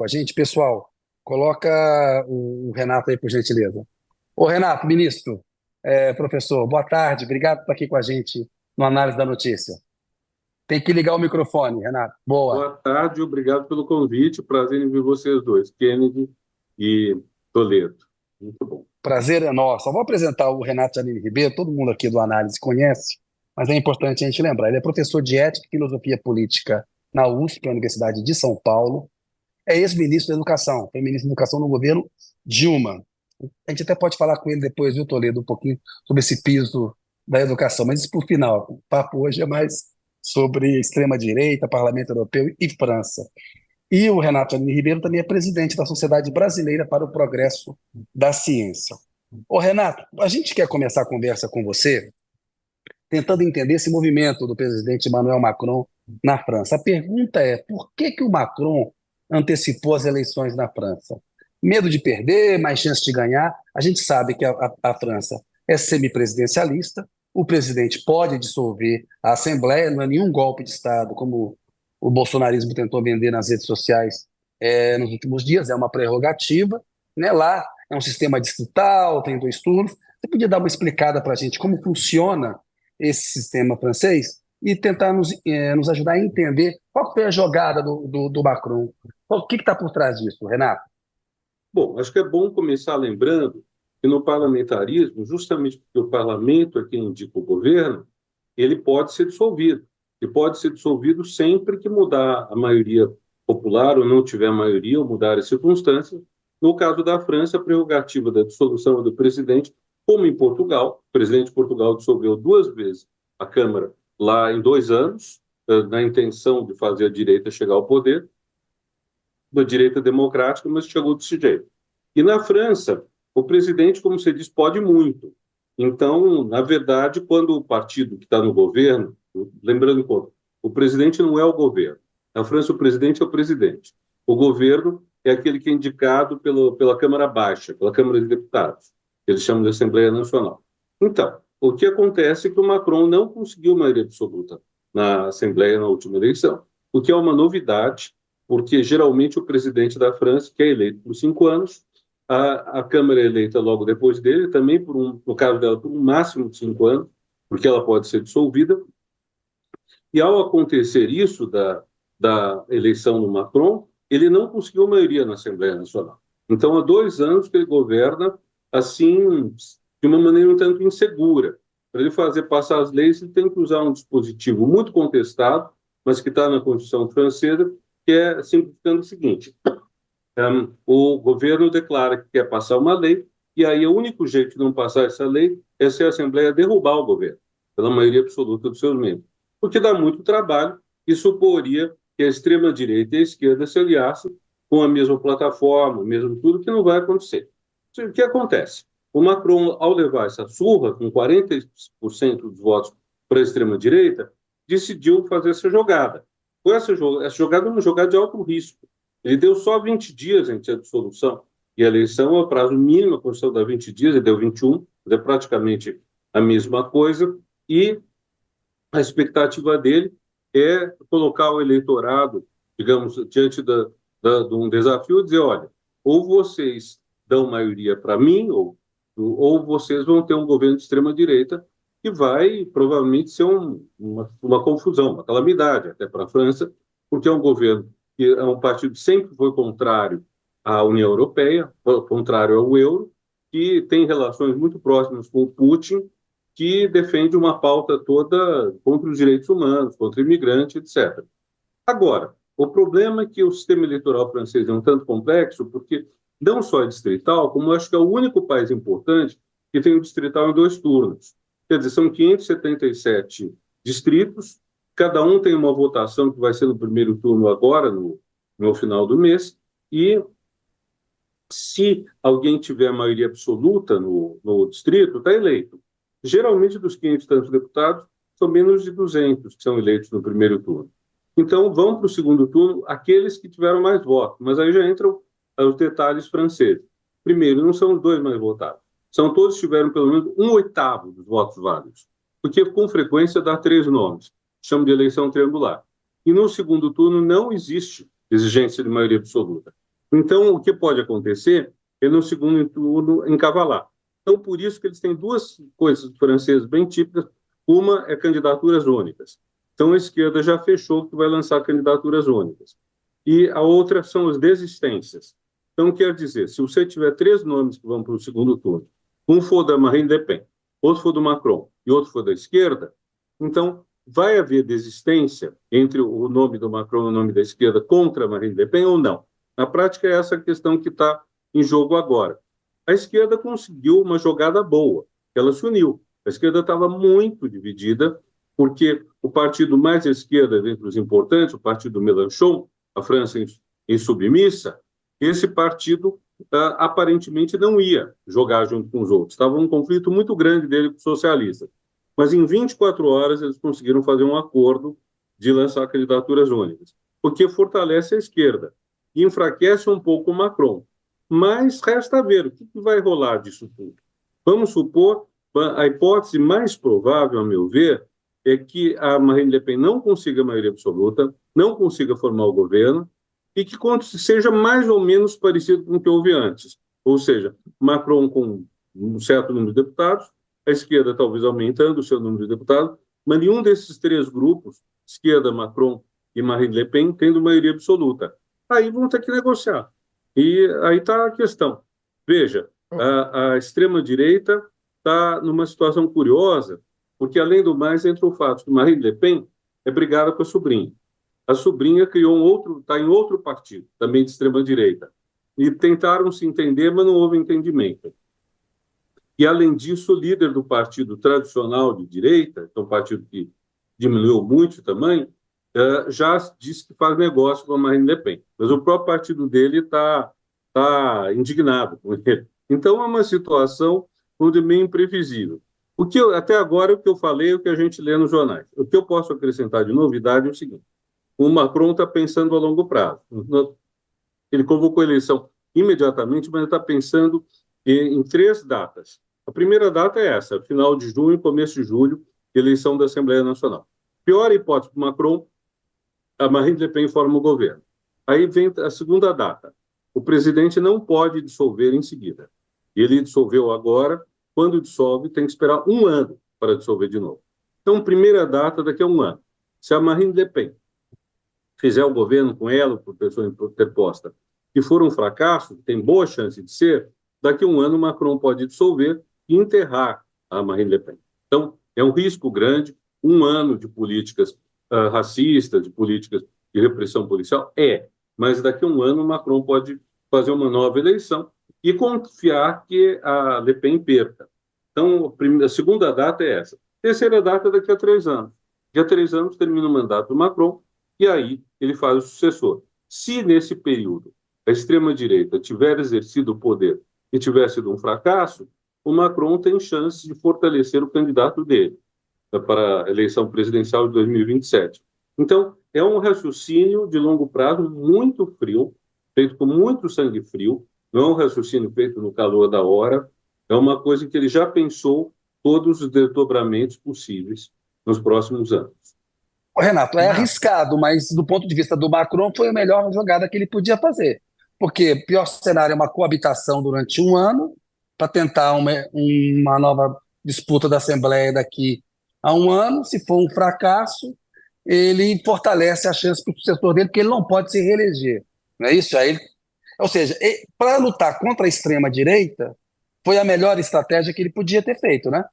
com a gente. Pessoal, coloca o Renato aí, por gentileza. Ô, Renato, ministro, professor, boa tarde. Obrigado por estar aqui com a gente no Análise da Notícia. Tem que ligar o microfone, Renato. Boa. Boa tarde, obrigado pelo convite. Prazer em ver vocês dois, Kennedy e Toledo. Muito bom. Prazer é nosso. Eu vou apresentar o Renato Janine Ribeiro, todo mundo aqui do Análise conhece, mas é importante a gente lembrar. Ele é professor de Ética e Filosofia Política na USP, a Universidade de São Paulo. É ex-ministro da Educação, foi ministro da Educação no governo Dilma. A gente até pode falar com ele depois, viu, Toledo, um pouquinho sobre esse piso da educação, mas isso por final. O papo hoje é mais sobre extrema-direita, Parlamento Europeu e França. E o Renato Janine Ribeiro também é presidente da Sociedade Brasileira para o Progresso da Ciência. Ô, Renato, a gente quer começar a conversa com você tentando entender esse movimento do presidente Emmanuel Macron na França. A pergunta é, por que que o Macron antecipou as eleições na França? Medo de perder, mais chance de ganhar? A gente sabe que a França é semipresidencialista, o presidente pode dissolver a Assembleia, não é nenhum golpe de Estado, como o bolsonarismo tentou vender nas redes sociais nos últimos dias, é uma prerrogativa, né? Lá é um sistema distrital, tem dois turnos. Você podia dar uma explicada para a gente como funciona esse sistema francês e tentar nos ajudar a entender qual foi a jogada do Macron. O que está por trás disso, Renato? Bom, acho que é bom começar lembrando que no parlamentarismo, justamente porque o parlamento é quem indica o governo, ele pode ser dissolvido. E pode ser dissolvido sempre que mudar a maioria popular ou não tiver maioria ou mudar as circunstâncias. No caso da França, a prerrogativa da dissolução é do presidente, como em Portugal. O presidente de Portugal dissolveu duas vezes a Câmara lá em 2 anos, na intenção de fazer a direita chegar ao poder, da direita democrática, mas chegou desse jeito. E na França, o presidente, como você diz, pode muito. Então, na verdade, quando o partido que está no governo, lembrando que o presidente não é o governo. Na França, o presidente é o presidente. O governo é aquele que é indicado pela Câmara Baixa, pela Câmara de Deputados, que eles chamam de Assembleia Nacional. Então, o que acontece é que o Macron não conseguiu maioria absoluta na Assembleia na última eleição, o que é uma novidade, porque geralmente o presidente da França, que é eleito por 5 anos, a Câmara é eleita logo depois dele, também, no caso dela, por um máximo de 5 anos, porque ela pode ser dissolvida. E ao acontecer isso da eleição do Macron, ele não conseguiu maioria na Assembleia Nacional. Então, há 2 anos que ele governa assim, de uma maneira um tanto insegura. Para ele fazer passar as leis, ele tem que usar um dispositivo muito contestado, mas que está na Constituição francesa, que é simplificando o seguinte: o governo declara que quer passar uma lei, e aí o único jeito de não passar essa lei é se a Assembleia derrubar o governo, pela maioria absoluta dos seus membros. Porque dá muito trabalho e suporia que a extrema-direita e a esquerda se aliassem com a mesma plataforma, mesmo tudo, que não vai acontecer. O que acontece? O Macron, ao levar essa surra, com 40% dos votos para a extrema-direita, decidiu fazer essa jogada. Essa jogada é uma jogada de alto risco. Ele deu só 20 dias entre a dissolução e a eleição, é o prazo mínimo, a Constituição dá 20 dias, ele deu 21, é praticamente a mesma coisa, e a expectativa dele é colocar o eleitorado, digamos, diante de um desafio e dizer, olha, ou vocês dão maioria para mim, ou vocês vão ter um governo de extrema-direita que vai provavelmente ser uma confusão, uma calamidade até para a França, porque é um governo que é um partido que sempre foi contrário à União Europeia, contrário ao euro, que tem relações muito próximas com o Putin, que defende uma pauta toda contra os direitos humanos, contra imigrantes, etc. Agora, o problema é que o sistema eleitoral francês é um tanto complexo, porque não só é distrital, como eu acho que é o único país importante que tem o distrital em 2 turnos. Quer dizer, são 577 distritos, cada um tem uma votação que vai ser no primeiro turno agora, no final do mês, e se alguém tiver maioria absoluta no distrito, está eleito. Geralmente, dos 500 e tantos deputados, são menos de 200 que são eleitos no primeiro turno. Então, vão para o segundo turno aqueles que tiveram mais votos, mas aí já entram os detalhes franceses. Primeiro, não são os dois mais votados, são todos que tiveram pelo menos 1/8 dos votos válidos, porque com frequência dá 3 nomes, chama de eleição triangular. E no segundo turno não existe exigência de maioria absoluta. Então, o que pode acontecer é no segundo turno encavalar. Então, por isso que eles têm duas coisas francesas bem típicas. Uma é candidaturas únicas. Então, a esquerda já fechou que vai lançar candidaturas únicas. E a outra são as desistências. Então, quer dizer, se você tiver três nomes que vão para o segundo turno, um for da Marine Le Pen, outro for do Macron e outro for da esquerda, então vai haver desistência entre o nome do Macron e o nome da esquerda contra a Marine Le Pen ou não? Na prática, é essa a questão que está em jogo agora. A esquerda conseguiu uma jogada boa, ela se uniu. A esquerda estava muito dividida, porque o partido mais à esquerda, dentre os importantes, o partido Mélenchon, a França em submissa, esse partido aparentemente não ia jogar junto com os outros. Estava um conflito muito grande dele com os socialistas. Mas em 24 horas eles conseguiram fazer um acordo de lançar candidaturas únicas, porque fortalece a esquerda e enfraquece um pouco o Macron. Mas resta ver o que vai rolar disso tudo. Vamos supor, a hipótese mais provável, a meu ver, é que a Marine Le Pen não consiga maioria absoluta, não consiga formar o governo, e que seja mais ou menos parecido com o que houve antes. Ou seja, Macron com um certo número de deputados, a esquerda talvez aumentando o seu número de deputados, mas nenhum desses três grupos, esquerda, Macron e Marine Le Pen, tendo maioria absoluta. Aí vão ter que negociar. E aí está a questão. Veja, a extrema-direita está numa situação curiosa, porque, além do mais, entra o fato que Marine Le Pen é brigada com a sobrinha. A sobrinha criou está em outro partido, também de extrema-direita. E tentaram se entender, mas não houve entendimento. E, além disso, o líder do partido tradicional de direita, que é um partido que diminuiu muito o tamanho, já disse que faz negócio com a Marine Le Pen. Mas o próprio partido dele está indignado com ele. Então, é uma situação onde meio imprevisível. Até agora, o que eu falei é o que a gente lê nos jornais. O que eu posso acrescentar de novidade é o seguinte: o Macron está pensando a longo prazo. Ele convocou a eleição imediatamente, mas está pensando em três datas. A primeira data é essa, final de junho, começo de julho, eleição da Assembleia Nacional. Pior hipótese para o Macron, a Marine Le Pen forma o governo. Aí vem a segunda data. O presidente não pode dissolver em seguida. Ele dissolveu agora, quando dissolve, tem que esperar um ano para dissolver de novo. Então, primeira data, daqui a um ano. Se a Marine Le Pen fizer o governo com ela, por pessoa interposta, e for um fracasso, tem boa chance de ser, daqui a um ano Macron pode dissolver e enterrar a Marine Le Pen. Então, é um risco grande, um ano de políticas racistas, de políticas de repressão policial, mas daqui a um ano Macron pode fazer uma nova eleição e confiar que a Le Pen perca. Então, a segunda data é essa. Terceira data daqui a 3 anos. Daqui a 3 anos termina o mandato do Macron e aí ele faz o sucessor. Se nesse período a extrema-direita tiver exercido o poder e tiver sido um fracasso, o Macron tem chance de fortalecer o candidato dele para a eleição presidencial de 2027. Então, é um raciocínio de longo prazo muito frio, feito com muito sangue frio, não é um raciocínio feito no calor da hora, é uma coisa que ele já pensou todos os desdobramentos possíveis nos próximos anos. Renato, é arriscado, mas do ponto de vista do Macron foi a melhor jogada que ele podia fazer. Porque o pior cenário é uma coabitação durante um ano, para tentar uma nova disputa da Assembleia daqui a um ano. Se for um fracasso, ele fortalece a chance para o sucessor dele, porque ele não pode se reeleger. Não é isso? Ou seja, para lutar contra a extrema-direita, foi a melhor estratégia que ele podia ter feito, né?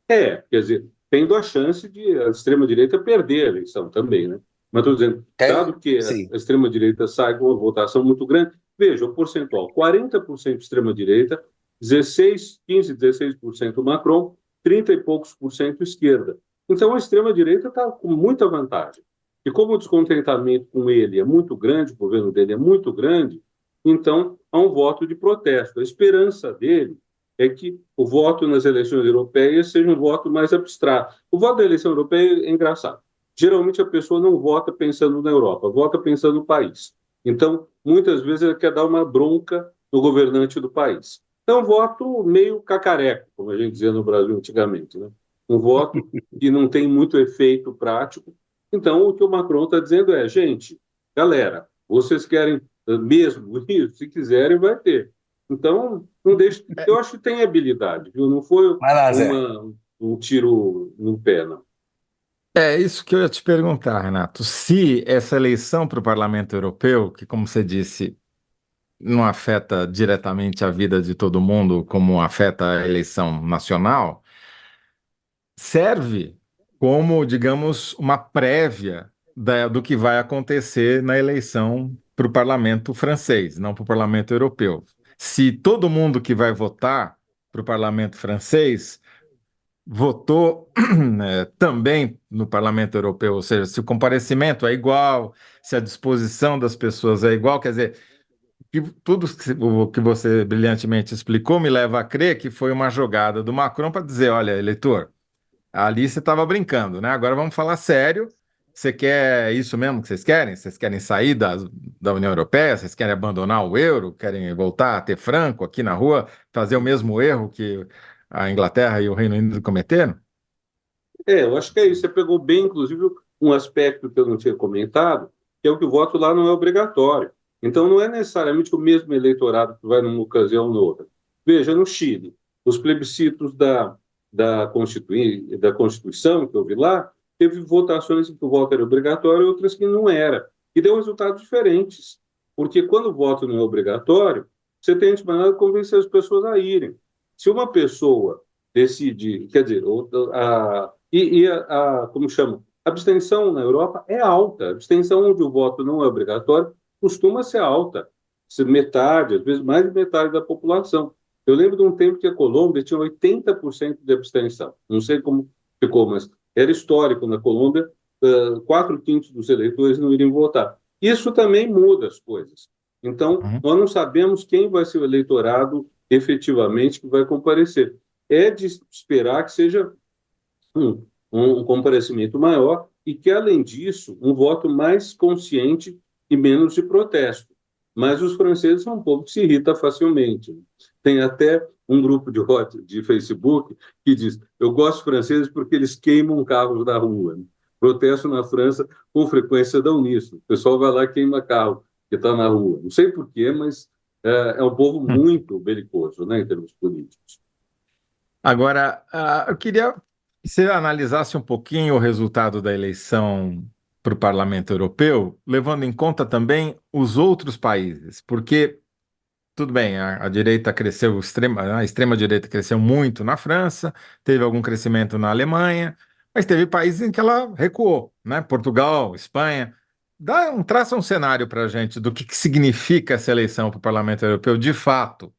Quer dizer, tendo a chance de a extrema-direita perder a eleição também, né? Mas estou dizendo, dado que Sim. a extrema-direita sai com uma votação muito grande, veja o percentual: 40% extrema-direita, 15, 16% Macron, 30 e poucos por cento esquerda. Então a extrema-direita está com muita vantagem. E como o descontentamento com ele é muito grande, o governo dele é muito grande, então há um voto de protesto. A esperança dele é que o voto nas eleições europeias seja um voto mais abstrato. O voto da eleição europeia é engraçado. Geralmente a pessoa não vota pensando na Europa, vota pensando no país. Então, muitas vezes ela quer dar uma bronca no governante do país. É um voto meio cacareco, como a gente dizia no Brasil antigamente, né? Um voto que não tem muito efeito prático. Então, o que o Macron está dizendo é: gente, galera, vocês querem mesmo isso, se quiserem, vai ter. Então, não deixa. Eu acho que tem habilidade, viu? Não foi Vai lá, Zé. um tiro no pé, não. É isso que eu ia te perguntar, Renato. Se essa eleição para o Parlamento Europeu, que, como você disse, não afeta diretamente a vida de todo mundo, como afeta a eleição nacional, serve como, digamos, uma prévia do que vai acontecer na eleição para o parlamento francês, não para o parlamento europeu. Se todo mundo que vai votar para o parlamento francês votou também no parlamento europeu, ou seja, se o comparecimento é igual, se a disposição das pessoas é igual, quer dizer, tudo o que você brilhantemente explicou me leva a crer que foi uma jogada do Macron para dizer, olha, eleitor, ali você estava brincando, né? Agora vamos falar sério. Você quer isso mesmo que vocês querem? Vocês querem sair da União Europeia? Vocês querem abandonar o euro? Querem voltar a ter franco aqui na rua? Fazer o mesmo erro que a Inglaterra e o Reino Unido cometeram? Eu acho que é isso. Você pegou bem, inclusive, um aspecto que eu não tinha comentado, que é o que o voto lá não é obrigatório. Então, não é necessariamente o mesmo eleitorado que vai numa ocasião ou noutra. Veja, no Chile, os plebiscitos da Constituição, que eu vi lá, teve votações em que o voto era obrigatório e outras que não era. E deu resultados diferentes. Porque quando o voto não é obrigatório, você tem de maneira de convencer as pessoas a irem. Se uma pessoa decide, quer dizer, como chama? A abstenção na Europa é alta. A abstenção onde o voto não é obrigatório costuma ser alta. Ser metade, às vezes mais de metade da população. Eu lembro de um tempo que a Colômbia tinha 80% de abstenção. Não sei como ficou, mas era histórico na Colômbia, 4/5 dos eleitores não iriam votar. Isso também muda as coisas. Então, Uhum. nós não sabemos quem vai ser o eleitorado efetivamente que vai comparecer. É de esperar que seja um comparecimento maior e que, além disso, um voto mais consciente e menos de protesto. Mas os franceses são um povo que se irrita facilmente. Tem até um grupo de Facebook que diz: eu gosto franceses porque eles queimam carros da rua. Protesto na França com frequência dão nisso. O pessoal vai lá e queima carro que está na rua. Não sei porquê, mas é um povo Hum. muito belicoso, né, em termos políticos. Agora, eu queria que você analisasse um pouquinho o resultado da eleição para o Parlamento Europeu, levando em conta também os outros países, porque tudo bem, a direita cresceu, a extrema-direita cresceu muito na França, teve algum crescimento na Alemanha, mas teve países em que ela recuou, né? Portugal, Espanha. Traça um cenário para a gente do que significa essa eleição para o Parlamento Europeu de fato,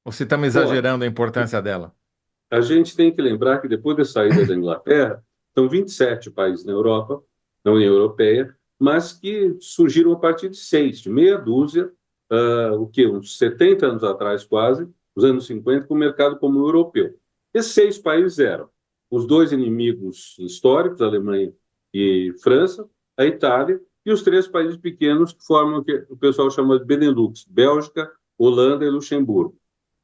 ou se estamos Olha, exagerando a importância dela. a gente tem que lembrar que depois da saída da Inglaterra, são 27 países na Europa, na União Europeia, mas que surgiram a partir de seis, de meia dúzia, o que uns 70 anos atrás quase, os anos 50, com o mercado comum europeu. Esses seis países eram os dois inimigos históricos, Alemanha e França, a Itália, e os três países pequenos que formam o que o pessoal chama de Benelux, Bélgica, Holanda e Luxemburgo.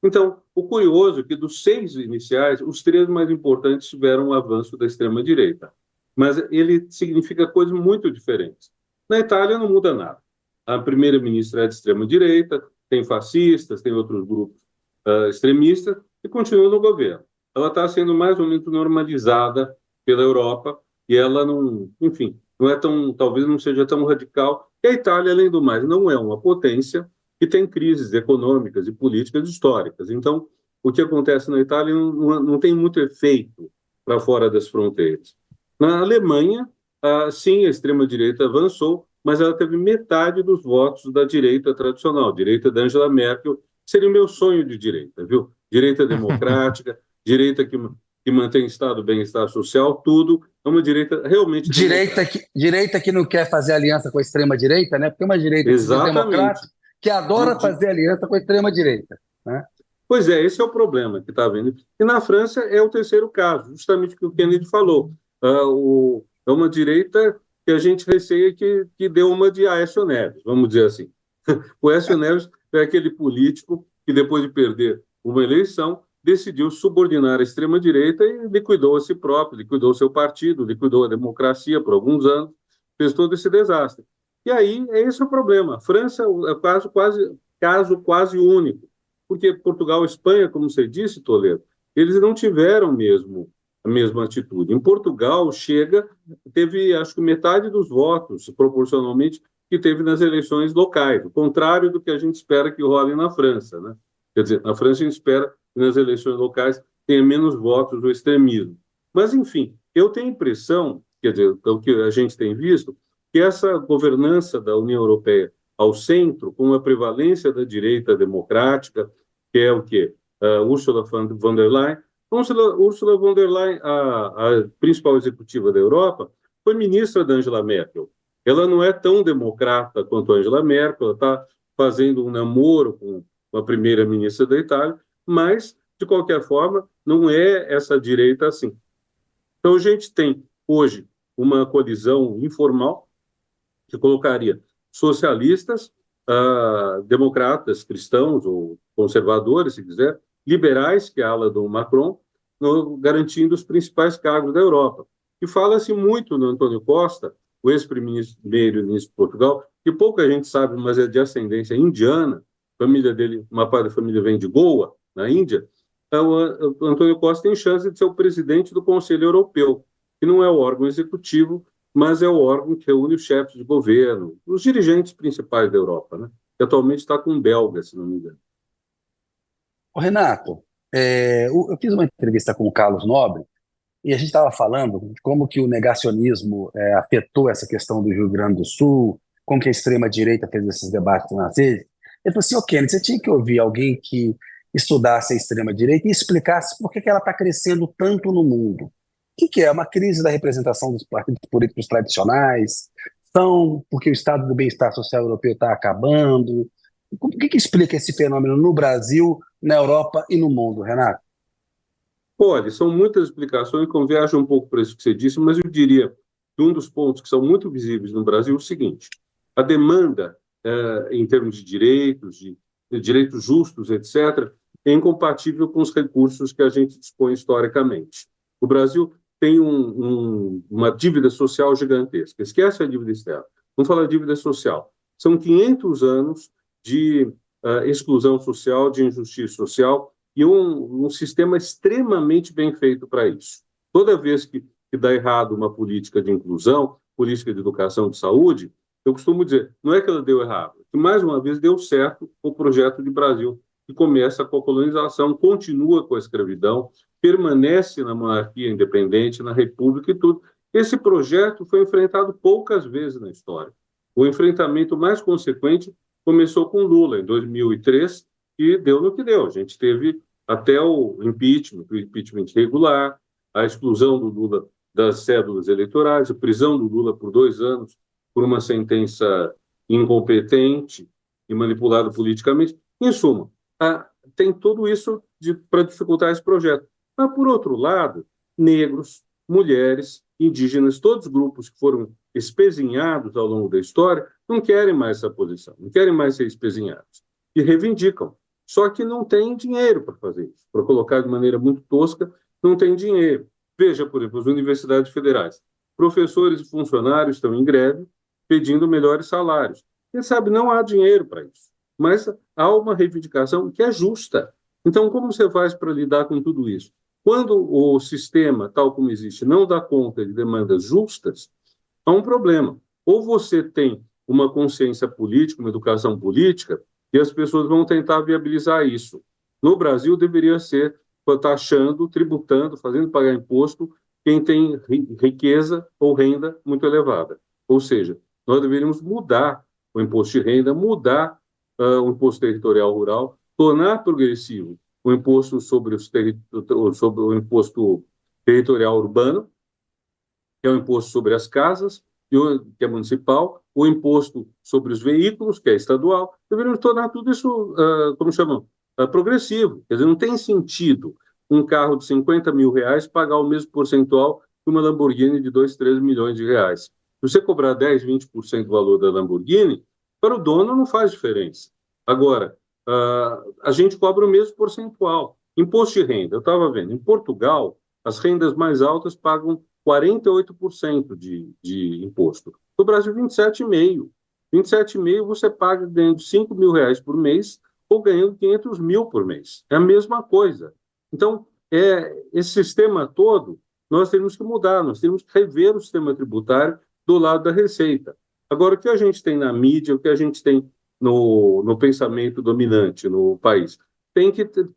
Então, o curioso é que dos seis iniciais, os três mais importantes tiveram um avanço da extrema-direita. Mas ele significa coisas muito diferentes. Na Itália não muda nada. A primeira-ministra é de extrema-direita, tem fascistas, tem outros grupos extremistas, e continua no governo. Ela está sendo mais ou menos normalizada pela Europa, e ela não, enfim, não é tão, talvez não seja tão radical. E a Itália, além do mais, não é uma potência, que tem crises econômicas e políticas históricas. Então, o que acontece na Itália não tem muito efeito para fora das fronteiras. Na Alemanha, sim, a extrema-direita avançou, mas ela teve metade dos votos da direita tradicional, direita da Angela Merkel, que seria o meu sonho de direita, viu? Direita democrática, direita que mantém Estado, bem-estar social, tudo. É uma direita realmente democrática. Direita que não quer fazer aliança com a extrema-direita, né? Porque é uma direita que se diz Exatamente. democrática, que adora fazer aliança com a extrema-direita, né? Pois é, esse é o problema que está havendo. E na França é o terceiro caso, justamente o que o Kennedy falou. É uma direita que a gente receia que deu uma de Aécio Neves, vamos dizer assim. O Aécio Neves é aquele político que, depois de perder uma eleição, decidiu subordinar a extrema-direita e liquidou a si próprio, liquidou seu partido, liquidou a democracia por alguns anos, fez todo esse desastre. E aí, esse é o problema. A França é caso quase único, porque Portugal e Espanha, como você disse, Toledo, eles não tiveram mesmo a mesma atitude. Em Portugal, teve, acho que metade dos votos, proporcionalmente, que teve nas eleições locais, o contrário do que a gente espera que role na França, né? Quer dizer, na França a gente espera que nas eleições locais tenha menos votos do extremismo. Mas, enfim, eu tenho a impressão, quer dizer, o que a gente tem visto, que essa governança da União Europeia ao centro, com a prevalência da direita democrática, que é o quê? Ursula von der Leyen. Ursula von der Leyen, a principal executiva da Europa, foi ministra da Angela Merkel. Ela não é tão democrata quanto a Angela Merkel, ela está fazendo um namoro com a primeira-ministra da Itália, mas, de qualquer forma, não é essa direita assim. Então, a gente tem, hoje, uma colisão informal que colocaria socialistas, democratas, cristãos ou conservadores, se quiser, liberais, que é a ala do Macron, garantindo os principais cargos da Europa. E fala-se muito no Antônio Costa, o ex-primeiro-ministro de Portugal, que pouca gente sabe, mas é de ascendência indiana, a família dele, uma parte da família vem de Goa, na Índia. O Antônio Costa tem chance de ser o presidente do Conselho Europeu, que não é o órgão executivo, mas é o órgão que reúne os chefes de governo, os dirigentes principais da Europa, né? Que atualmente está com um belga, se não me engano. Ô, Renato, eu fiz uma entrevista com o Carlos Nobre e a gente estava falando de como que o negacionismo afetou essa questão do Rio Grande do Sul, como que a extrema-direita fez esses debates nas redes. Ele falou assim, ô Kennedy, você tinha que ouvir alguém que estudasse a extrema-direita e explicasse por que ela está crescendo tanto no mundo. O que é? Uma crise da representação dos partidos políticos tradicionais? São porque o estado do bem-estar social europeu está acabando? O que explica esse fenômeno no Brasil, na Europa e no mundo, Renato? Olha, são muitas explicações, convergem um pouco para isso que você disse, mas eu diria que um dos pontos que são muito visíveis no Brasil é o seguinte: a demanda em termos de direitos justos, etc., é incompatível com os recursos que a gente dispõe historicamente. O Brasil tem uma dívida social gigantesca. Esquece a dívida externa. Vamos falar de dívida social. São 500 anos de exclusão social, de injustiça social, e um sistema extremamente bem feito para isso. Toda vez que dá errado uma política de inclusão, política de educação, de saúde, eu costumo dizer, não é que ela deu errado, que mais uma vez deu certo o projeto de Brasil, que começa com a colonização, continua com a escravidão, permanece na monarquia independente, na república e tudo. Esse projeto foi enfrentado poucas vezes na história. O enfrentamento mais consequente começou com Lula, em 2003, e deu no que deu. A gente teve até o impeachment irregular, a exclusão do Lula das cédulas eleitorais, a prisão do Lula por 2 anos por uma sentença incompetente e manipulada politicamente. Em suma, tem tudo isso para dificultar esse projeto. Mas, por outro lado, negros, mulheres, indígenas, todos os grupos que foram espezinhados ao longo da história, não querem mais essa posição, não querem mais ser espezinhados. E reivindicam. Só que não tem dinheiro para fazer isso. Para colocar de maneira muito tosca, não tem dinheiro. Veja, por exemplo, as universidades federais. Professores e funcionários estão em greve pedindo melhores salários. Quem sabe não há dinheiro para isso. Mas há uma reivindicação que é justa. Então, como você faz para lidar com tudo isso? Quando o sistema, tal como existe, não dá conta de demandas justas, há um problema. Ou você tem uma consciência política, uma educação política, e as pessoas vão tentar viabilizar isso. No Brasil, deveria ser taxando, tributando, fazendo pagar imposto quem tem riqueza ou renda muito elevada. Ou seja, nós deveríamos mudar o imposto de renda, mudar o imposto territorial rural, tornar progressivo o imposto sobre o imposto territorial urbano, que é o imposto sobre as casas, que é municipal, o imposto sobre os veículos, que é estadual. Deveríamos tornar tudo isso, como chamam, progressivo. Quer dizer, não tem sentido um carro de 50 mil reais pagar o mesmo percentual que uma Lamborghini de 2, 3 milhões de reais. Se você cobrar 10, 20% do valor da Lamborghini, para o dono não faz diferença. Agora, a gente cobra o mesmo percentual. Imposto de renda, eu estava vendo, em Portugal, as rendas mais altas pagam 48% de imposto. No Brasil, 27,5%. 27,5 você paga ganhando 5 mil reais por mês ou ganhando 500 mil por mês. É a mesma coisa. Então, esse sistema todo, nós temos que mudar, nós temos que rever o sistema tributário do lado da receita. Agora, o que a gente tem na mídia, o que a gente tem no pensamento dominante no país?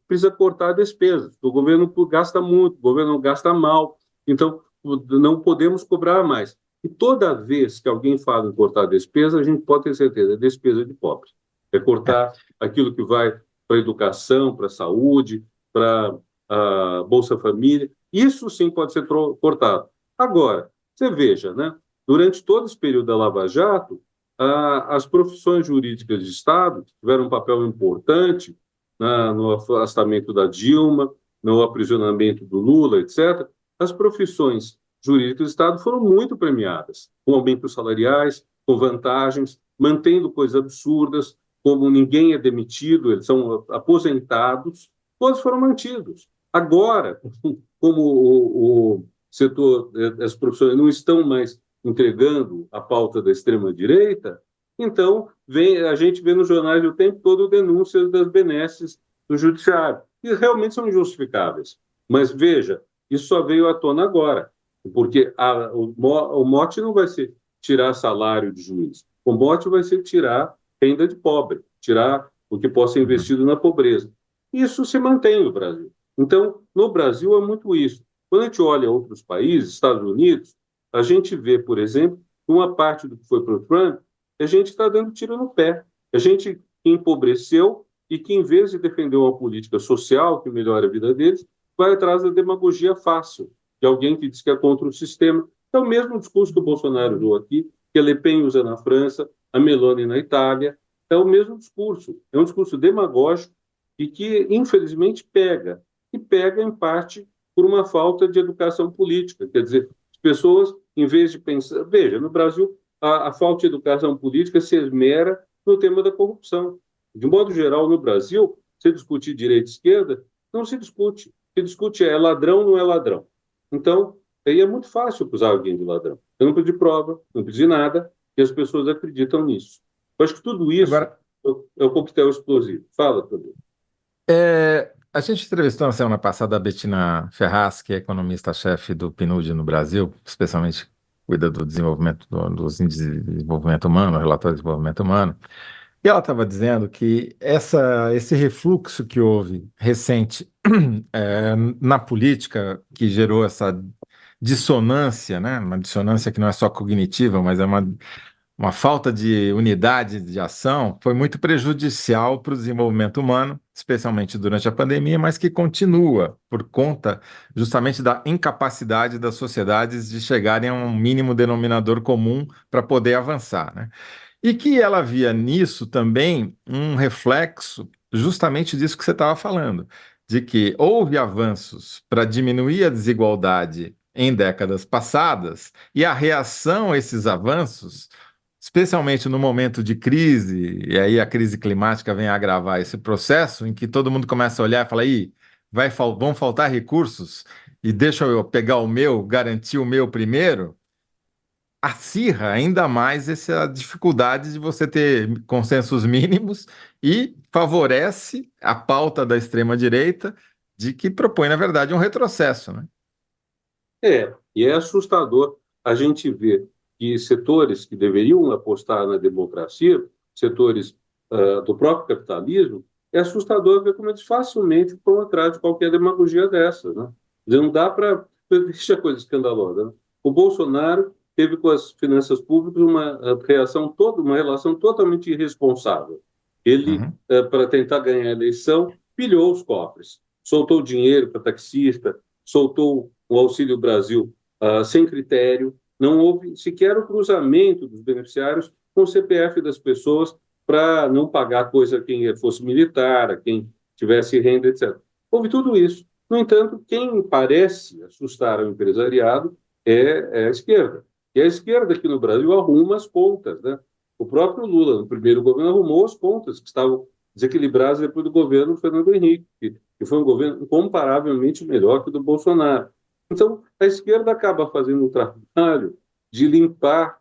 Precisa cortar despesas. O governo gasta muito, o governo gasta mal, então não podemos cobrar mais. E toda vez que alguém fala em cortar despesa, a gente pode ter certeza, é despesa de pobre. É cortar aquilo que vai para a educação, para a saúde, para a Bolsa Família. Isso sim pode ser cortado. Agora, você veja, né? Durante todo esse período da Lava Jato, as profissões jurídicas de Estado tiveram um papel importante no afastamento da Dilma, no aprisionamento do Lula, etc. As profissões jurídicas do Estado foram muito premiadas, com aumentos salariais, com vantagens, mantendo coisas absurdas, como ninguém é demitido, eles são aposentados, todos foram mantidos. Agora, como o setor, as profissões não estão mais entregando a pauta da extrema-direita, então a gente vê nos jornais o tempo todo denúncias das benesses do judiciário, que realmente são injustificáveis. Mas veja, isso só veio à tona agora, porque o mote não vai ser tirar salário de juiz, o mote vai ser tirar renda de pobre, tirar o que possa ser investido na pobreza. Isso se mantém no Brasil. Então, no Brasil é muito isso. Quando a gente olha outros países, Estados Unidos, a gente vê, por exemplo, uma parte do que foi para o Trump, a gente está dando tiro no pé. A gente empobreceu e que, em vez de defender uma política social que melhore a vida deles, vai atrás da demagogia fácil, de alguém que diz que é contra o sistema. É o mesmo discurso que o Bolsonaro usou aqui, que a Le Pen usa na França, a Meloni na Itália. É o mesmo discurso. É um discurso demagógico e que, infelizmente, pega. E pega, em parte, por uma falta de educação política. Quer dizer, as pessoas, em vez de pensar... Veja, no Brasil, a falta de educação política se esmera no tema da corrupção. De modo geral, no Brasil, se discutir direita e esquerda, não se discute. Se discute é ladrão ou não é ladrão. Então, aí é muito fácil acusar alguém de ladrão. Eu não pedi prova, não pedi nada, e as pessoas acreditam nisso. Eu acho que tudo isso Agora, é o coquetel explosivo. Fala, Toledo. a gente entrevistou na semana passada a Bettina Ferraz, que é economista-chefe do PNUD no Brasil, especialmente cuida do desenvolvimento dos índices de desenvolvimento humano, relatório de desenvolvimento humano. E ela estava dizendo que esse refluxo que houve recente na política, que gerou essa dissonância, né? Uma dissonância que não é só cognitiva, mas é uma falta de unidade de ação, foi muito prejudicial para o desenvolvimento humano, especialmente durante a pandemia, mas que continua por conta justamente da incapacidade das sociedades de chegarem a um mínimo denominador comum para poder avançar, né? E que ela via nisso também um reflexo justamente disso que você estava falando, de que houve avanços para diminuir a desigualdade em décadas passadas, e a reação a esses avanços, especialmente no momento de crise, e aí a crise climática vem agravar esse processo, em que todo mundo começa a olhar e fala, ih, vão faltar recursos, e deixa eu pegar o meu, garantir o meu primeiro, acirra ainda mais essa dificuldade de você ter consensos mínimos e favorece a pauta da extrema-direita de que propõe, na verdade, um retrocesso, né? E é assustador a gente ver que setores que deveriam apostar na democracia, setores do próprio capitalismo, é assustador ver como eles facilmente vão atrás de qualquer demagogia dessa, né? Não dá para... Deixa a coisa escandalosa, né? O Bolsonaro teve com as finanças públicas uma relação totalmente irresponsável. Ele, para tentar ganhar a eleição, pilhou os cofres, soltou dinheiro para taxista, soltou o Auxílio Brasil sem critério, não houve sequer o cruzamento dos beneficiários com o CPF das pessoas para não pagar coisa a quem fosse militar, a quem tivesse renda, etc. Houve tudo isso. No entanto, quem parece assustar o empresariado é a esquerda. E a esquerda aqui no Brasil arruma as contas, né? O próprio Lula, no primeiro governo, arrumou as contas que estavam desequilibradas depois do governo do Fernando Henrique, que foi um governo incomparavelmente melhor que o do Bolsonaro. Então, a esquerda acaba fazendo um trabalho de limpar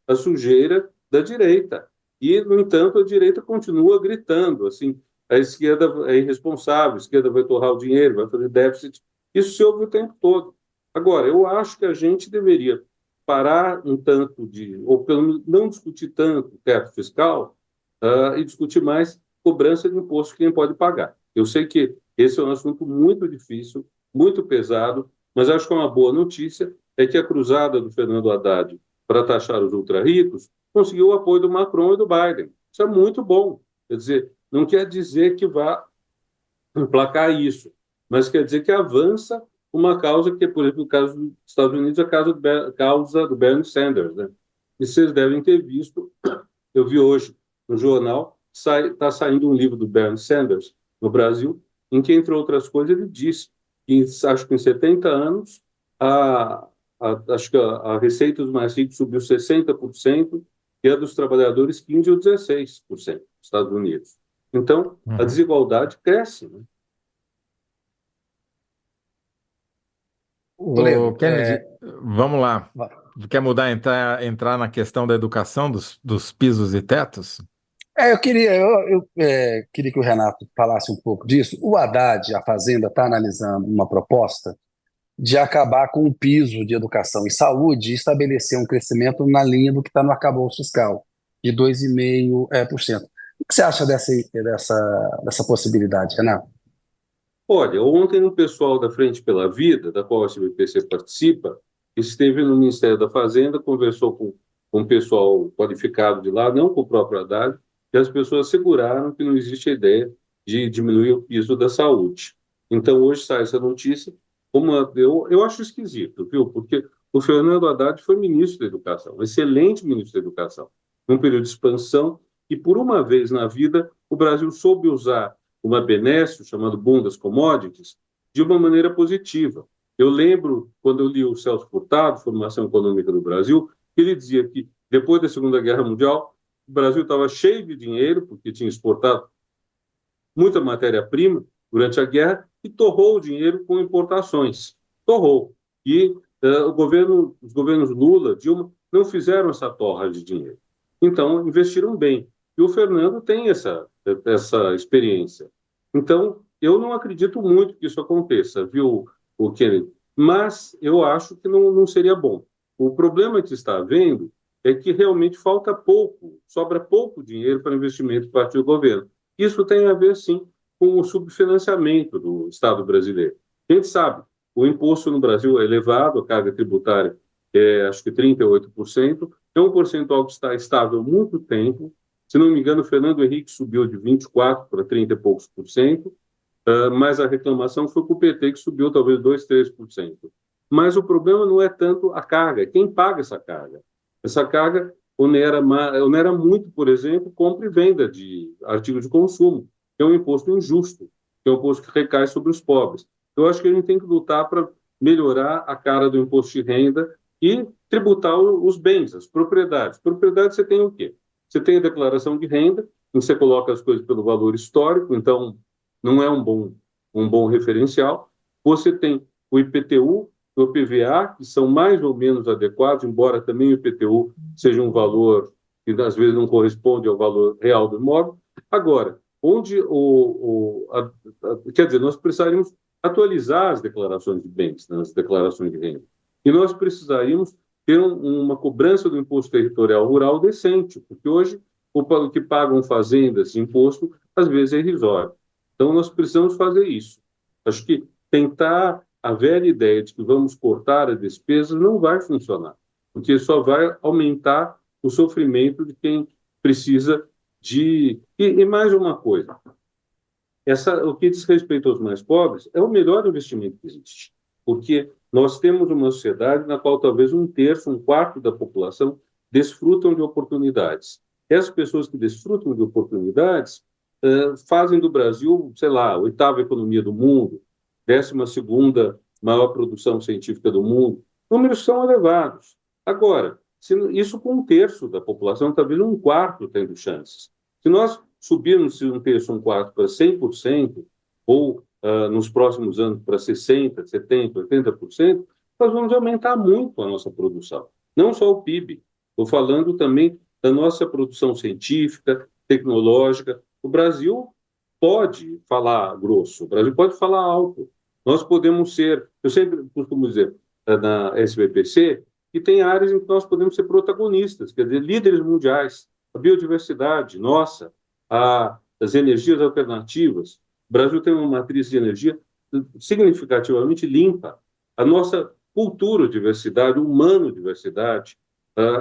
a sujeira da direita. E, no entanto, a direita continua gritando, assim, a esquerda é irresponsável, a esquerda vai torrar o dinheiro, vai fazer déficit. Isso se ouve o tempo todo. Agora, eu acho que a gente deveria parar um tanto de, ou pelo menos não discutir tanto o teto fiscal, e discutir mais cobrança de imposto que quem pode pagar. Eu sei que esse é um assunto muito difícil, muito pesado, mas acho que uma boa notícia é que a cruzada do Fernando Haddad para taxar os ultra-ricos conseguiu o apoio do Macron e do Biden. Isso é muito bom. Quer dizer, não quer dizer que vá emplacar isso, mas quer dizer que avança uma causa que, por exemplo, no caso dos Estados Unidos, a causa do Bernie Sanders, né? E vocês devem ter visto, eu vi hoje no jornal, está saindo um livro do Bernie Sanders no Brasil, em que, entre outras coisas, ele diz que, acho que em 70 anos, acho que a receita dos mais ricos subiu 60% e a dos trabalhadores 15% ou 16% nos Estados Unidos. Então, a desigualdade cresce, né? O Toledo, Kennedy, vamos lá. vai. Quer mudar, entrar na questão da educação dos pisos e tetos? Eu queria que o Renato falasse um pouco disso. O Haddad, a Fazenda, está analisando uma proposta de acabar com o piso de educação e saúde e estabelecer um crescimento na linha do que está no arcabouço fiscal, de 2,5%. O que você acha dessa possibilidade, Renato? Olha, ontem um pessoal da Frente pela Vida, da qual a CBPC participa, esteve no Ministério da Fazenda, conversou com o pessoal qualificado de lá, não com o próprio Haddad, e as pessoas asseguraram que não existe a ideia de diminuir o piso da saúde. Então, hoje sai essa notícia, eu acho esquisito, viu? Porque o Fernando Haddad foi ministro da Educação, um excelente ministro da Educação, num período de expansão, e por uma vez na vida, o Brasil soube usar uma benesse, chamado boom das commodities, de uma maneira positiva. Eu lembro, quando eu li o Celso Furtado, Formação Econômica do Brasil, que ele dizia que, depois da Segunda Guerra Mundial, o Brasil estava cheio de dinheiro, porque tinha exportado muita matéria-prima durante a guerra, e torrou o dinheiro com importações. Torrou. E os governos Lula, Dilma, não fizeram essa torra de dinheiro. Então, investiram bem. E o Fernando tem essa experiência. Então, eu não acredito muito que isso aconteça, viu, o Kennedy? Mas eu acho que não seria bom. O problema que está havendo é que realmente falta pouco, sobra pouco dinheiro para investimento por parte do governo. Isso tem a ver, sim, com o subfinanciamento do Estado brasileiro. A gente sabe, o imposto no Brasil é elevado, a carga tributária é, acho que 38%, é um percentual que está estável há muito tempo. Se não me engano, o Fernando Henrique subiu de 24% para 30 e poucos por cento, mas a reclamação foi com o PT, que subiu talvez 2%, 3%. Mas o problema não é tanto a carga, é quem paga essa carga. Essa carga onera muito, por exemplo, compra e venda de artigos de consumo, que é um imposto injusto, que é um imposto que recai sobre os pobres. Eu acho que a gente tem que lutar para melhorar a cara do imposto de renda e tributar os bens, as propriedades. Propriedade você tem o quê? Você tem a declaração de renda, você coloca as coisas pelo valor histórico, então não é um bom referencial. Você tem o IPTU, o PVA, que são mais ou menos adequados, embora também o IPTU seja um valor que às vezes não corresponde ao valor real do imóvel. Agora, quer dizer, nós precisaríamos atualizar as declarações de bens, né, as declarações de renda. E nós precisaríamos ter uma cobrança do imposto territorial rural decente, porque hoje o que pagam fazendas de imposto, às vezes é irrisório. Então, nós precisamos fazer isso. Acho que tentar a velha ideia de que vamos cortar as despesas não vai funcionar, porque só vai aumentar o sofrimento de quem precisa de... E mais uma coisa, o que diz respeito aos mais pobres é o melhor investimento que existe, porque nós temos uma sociedade na qual talvez um terço, um quarto da população desfrutam de oportunidades. Essas pessoas que desfrutam de oportunidades fazem do Brasil, sei lá, a oitava economia do mundo, 12ª maior produção científica do mundo. Números são elevados. Agora, isso com um terço da população, talvez um quarto tendo chances. Se nós subirmos de um terço, um quarto para 100%, ou nos próximos anos para 60%, 70%, 80%, nós vamos aumentar muito a nossa produção. Não só o PIB. Estou falando também da nossa produção científica, tecnológica. O Brasil pode falar grosso, o Brasil pode falar alto. Nós podemos ser, eu sempre costumo dizer na SBPC, que tem áreas em que nós podemos ser protagonistas, quer dizer, líderes mundiais. A biodiversidade, nossa, as energias alternativas. O Brasil tem uma matriz de energia significativamente limpa. A nossa cultura, diversidade, humano-diversidade,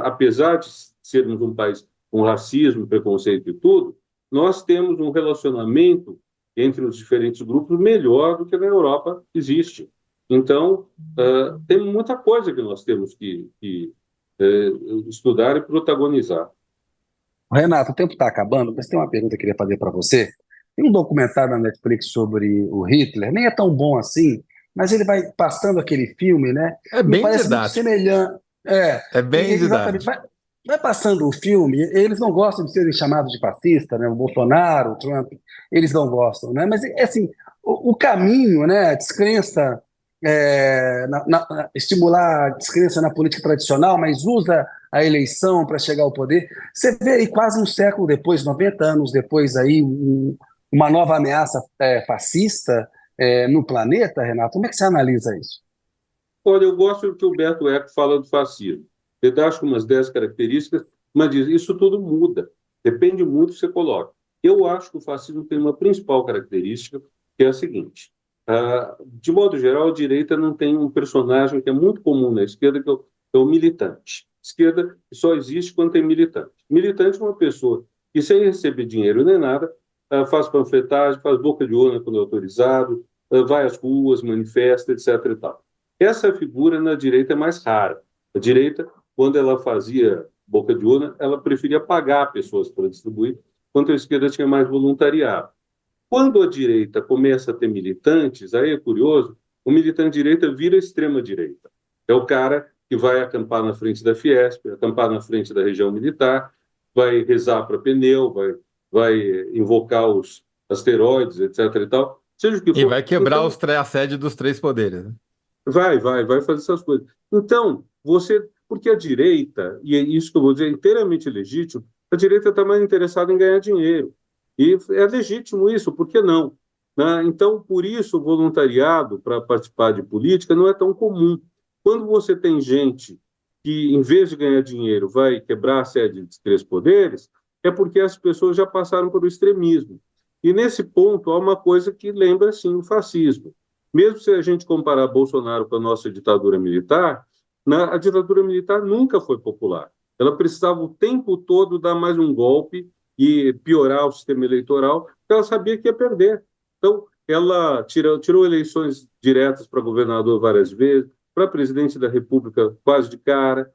apesar de sermos um país com racismo, preconceito e tudo, nós temos um relacionamento entre os diferentes grupos melhor do que na Europa existe. Então, tem muita coisa que nós temos que estudar e protagonizar. Renato, o tempo está acabando, mas tem uma pergunta que eu queria fazer para você. Tem um documentário na Netflix sobre o Hitler, nem é tão bom assim, mas ele vai passando aquele filme, né? É Me bem parece muito didático. semelhante. É bem Exatamente. didático. Vai passando o filme, eles não gostam de serem chamados de fascista, né? O Bolsonaro, o Trump, eles não gostam, né? Mas, é assim, o caminho, né? A descrença, estimular a descrença na política tradicional, mas usa a eleição para chegar ao poder. Você vê aí quase um século depois, 90 anos depois, aí, uma nova ameaça fascista no planeta, Renato. Como é que você analisa isso? Olha, eu gosto do que o Humberto Eco fala do fascismo. Ele dá, acho que umas 10 características, mas diz, isso tudo muda. Depende muito do que você coloca. Eu acho que o fascismo tem uma principal característica, que é a seguinte. De modo geral, a direita não tem um personagem que é muito comum na esquerda, que é o militante. Esquerda só existe quando tem militante. Militante é uma pessoa que, sem receber dinheiro nem nada, faz panfletagem, faz boca de urna quando é autorizado, vai às ruas, manifesta, etc. e tal. Essa figura na direita é mais rara. A direita, quando ela fazia boca de urna, ela preferia pagar pessoas para distribuir, enquanto a esquerda tinha mais voluntariado. Quando a direita começa a ter militantes, aí é curioso, o militante de direita vira extrema-direita. É o cara que vai acampar na frente da Fiesp, acampar na frente da região militar, vai rezar para pneu, vai invocar os asteroides, etc. e tal. Seja o que E for. vai quebrar Então, a sede dos três poderes, né? vai fazer essas coisas. Então, porque a direita, e é isso que eu vou dizer, é inteiramente legítimo, a direita está mais interessada em ganhar dinheiro. E é legítimo isso, por que não? Né? Então, por isso, o voluntariado para participar de política não é tão comum. Quando você tem gente que, em vez de ganhar dinheiro, vai quebrar a sede dos três poderes, é porque as pessoas já passaram por o extremismo. E, nesse ponto, há uma coisa que lembra, sim, o fascismo. Mesmo se a gente comparar Bolsonaro com a nossa ditadura militar, a ditadura militar nunca foi popular. Ela precisava o tempo todo dar mais um golpe e piorar o sistema eleitoral, porque ela sabia que ia perder. Então, ela tirou eleições diretas para governador várias vezes, para presidente da República quase de cara,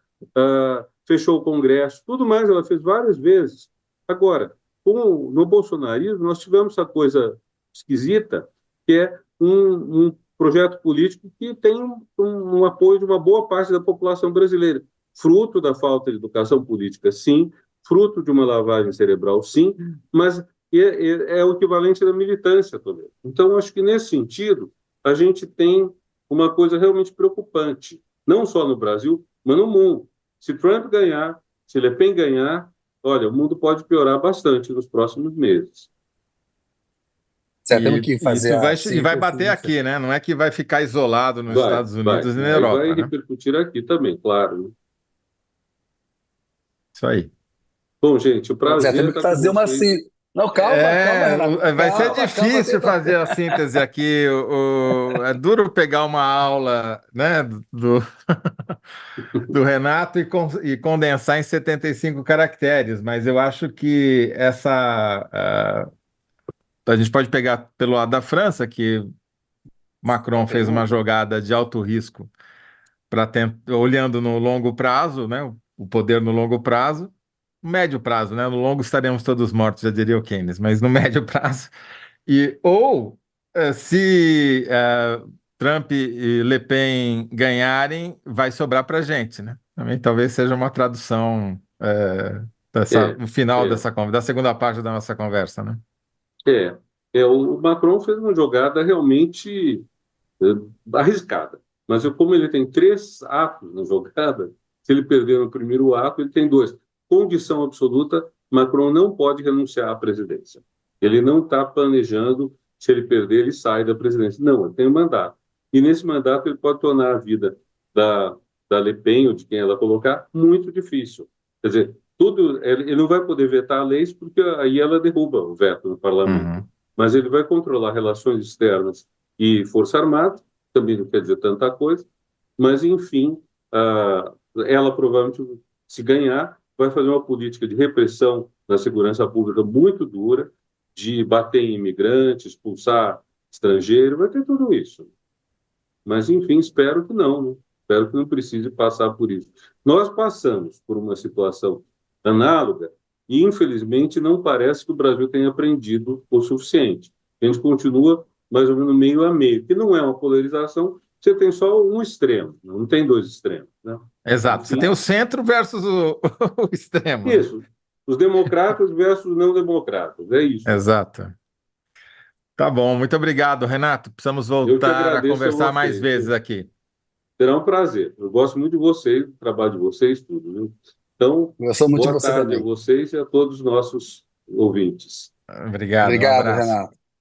fechou o Congresso, tudo mais ela fez várias vezes. Agora, no bolsonarismo, nós tivemos essa coisa esquisita, que é um projeto político que tem um apoio de uma boa parte da população brasileira, fruto da falta de educação política, sim, fruto de uma lavagem cerebral, sim, mas é o equivalente da militância também. Então, acho que, nesse sentido, a gente tem uma coisa realmente preocupante, não só no Brasil, mas no mundo. Se Trump ganhar, se Le Pen ganhar, olha, o mundo pode piorar bastante nos próximos meses. Temos que fazer a E vai síntese bater disso. aqui, né? Não é que vai ficar isolado nos Estados Vai. Unidos e na Aí vai Europa, né? repercutir aqui também, claro. Né? Isso aí. Bom, gente, o Pois é, prazer temos que estar com fazer uma vocês. síntese. Não, calma, Renato. Vai ser Calma, difícil tem fazer a síntese aqui. É duro pegar uma aula, né, do Renato e condensar em 75 caracteres, mas eu acho que a gente pode pegar pelo lado da França, que Macron fez uma jogada de alto risco olhando no longo prazo, né, o poder no longo prazo, médio prazo, né, no longo estaremos todos mortos, já diria o Keynes, mas no médio prazo. Se Trump e Le Pen ganharem, vai sobrar para a gente, né? Também talvez seja uma tradução É, no final é, da segunda parte da nossa conversa, né? é. O Macron fez uma jogada realmente arriscada. Mas como ele tem 3 atos na jogada, se ele perder no primeiro ato, ele tem 2. condição absoluta, Macron não pode renunciar à presidência. Ele não está planejando, se ele perder, ele sai da presidência. Não, ele tem um mandato. E nesse mandato ele pode tornar a vida da Le Pen, ou de quem ela colocar, muito difícil. Quer dizer, ele não vai poder vetar leis, porque aí ela derruba o veto no parlamento. Uhum. Mas ele vai controlar relações externas e Força Armada, também não quer dizer tanta coisa, mas, enfim, ela provavelmente, se ganhar, vai fazer uma política de repressão na segurança pública muito dura, de bater em imigrantes, expulsar estrangeiro, vai ter tudo isso. Mas, enfim, espero que não, né? Espero que não precise passar por isso. Nós passamos por uma situação análoga e, infelizmente, não parece que o Brasil tenha aprendido o suficiente. A gente continua mais ou menos meio a meio, que não é uma polarização, você tem só um extremo, não tem dois extremos, né? Exato. Você Enfim, tem o centro versus o extremo, né? isso. Os democratas versus os não democratas, é isso. Exato. Tá bom, muito obrigado, Renato. Precisamos Eu que voltar a agradeço a conversar mais vocês, vezes viu? aqui. Será um prazer. Eu gosto muito de vocês, do trabalho de vocês, tudo, viu? Então, Eu sou muito de boa você tarde a também. vocês e a todos os nossos ouvintes. Obrigado, um Obrigado, abraço. Renato.